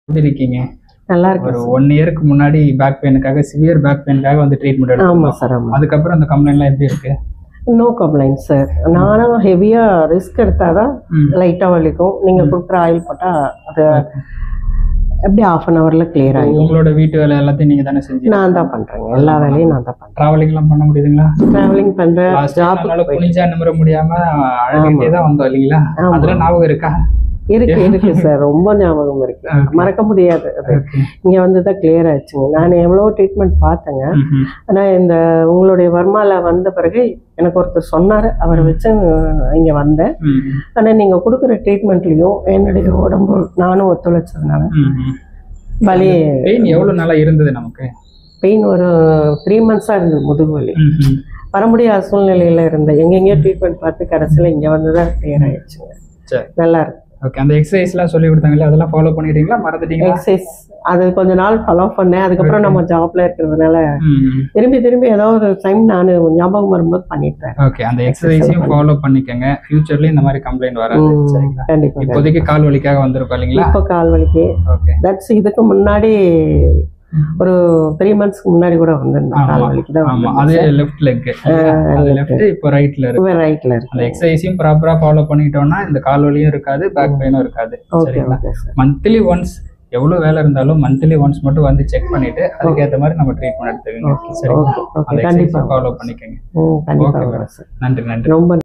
எப்படி இருக்கீங்க? நல்லா இருக்கு. ஒரு 1 இயருக்கு முன்னாடி பேக் பெயினுக்காக சிவியர் பேக் பெயினுக்காக வந்து ட்ரீட்மெண்ட் ஆமா எடுத்தோம். சார், ஆமா. அதுக்கப்புறம் அந்த கம்ப்ளைண்ட்லாம் எப்படி இருக்கு? No complaint sir. நானும் ஹெவியா ரிஸ்க் எடுத்தாதான் லைட்டா வலிக்கும். நீங்க கொடுக்குற ஆயில் போட்டா அது எப்படி ½ அன் ஹவர்ல கிளியர் ஆகும். உங்களோட வீட்டு வேலை எல்லாத்தையும் நீங்க தானே செஞ்சு? நான் தான் பண்றேங்க, எல்லா வேலையும் நான் தான் பண்றேன். டிராவலிங்லாம் பண்ண முடியுதுங்களா? டிராவலிங் பண்றேன், ஜாப் குனிஞ்சா நிமிர முடியாம அழகிட்டே தான் வந்தோம் இல்லைங்களா? அதெல்லாம் ஞாபகம் இருக்கா? இருக்கு சார், ரொம்ப ஞாபகம் இருக்கு, மறக்க முடியாது. அது இங்க வந்துதான் கிளியர் ஆயிடுச்சுங்க. நான் எவ்வளவு ட்ரீட்மெண்ட் பார்த்தேங்க. ஆனா இந்த உங்களுடைய வர்மால வந்த பிறகு எனக்கு ஒருத்தர் சொன்னாரு, அவரை வச்சு இங்க வந்தேன். ஆனா நீங்க கொடுக்குற ட்ரீட்மெண்ட்லயும் என்னுடைய உடம்பு நானும் ஒத்துழைச்சதுனால வலி. பெயின் எவ்வளவு நாளா இருந்தது நமக்கு? பெயின் ஒரு 3 months இருந்தது, முதுகு வலி. வர முடியாத சூழ்நிலையில இருந்தேன். எங்கெங்கயோ ட்ரீட்மெண்ட் பார்த்து கடைசியில இங்க வந்துதான் கிளியர் ஆயிடுச்சுங்க. நல்லா இருக்கு. ஓகே, அந்த எக்ஸசைஸ்லாம் சொல்லி கொடுத்தாங்களே அதெல்லாம் ஃபாலோ பண்ணிட்டீங்களா? மறந்துட்டீங்களா? எக்ஸசைஸ் அது கொஞ்ச நாள் ஃபாலோ பண்ணேன். அதுக்கப்புறம் நம்ம ஜாப்ல இருக்கிறதுனால திரும்பி ஏதாவது ஒரு டைம் நான் ஞாபகம் வரும்போது பண்ணிட்டேன். ஓகே, அந்த எக்ஸசைஸையும் ஃபாலோ பண்ணிக்கங்க. ஃபியூச்சர்லயும் இந்த மாதிரி கம்ப்ளைண்ட் வராது. சரிங்களா? கண்டிப்பா. இப்போதைக்கு கால் வலிக்காக வந்திருக்கோம் இல்லைங்களா? இப்போ கால் வலிக்கு தட்ஸ் இதுக்கு முன்னாடி ஒரு 3 months முன்னாடி கூட வந்திருந்தேன். கால் வலிக்கு தான். ஆமா, அது லெஃப்ட் லெக். அது லெஃப்ட், இப்போ ரைட்ல இருக்கு. ரைட்ல இருக்கு. அந்த எக்ஸசைஸையும் ப்ராப்பரா ஃபாலோ பண்ணிட்டோம்னா இந்த கால் வலியும் இருக்காது, பேக் பெயினும் இருக்காது. சரிங்களா? மந்த்லி ஒன்ஸ் எவ்வளவு வேலை இருந்தாலும் மந்த்லி ஒன்ஸ் மட்டும் வந்து செக் பண்ணிட்டு அதுக்கேற்ற மாதிரி நம்ம ட்ரீட்மெண்ட் எடுத்துக்கோங்க. சரிங்களா? அந்த எக்ஸசைஸை ஃபாலோ பண்ணிக்கோங்க. கண்டிப்பா. நன்றி. ரொம்ப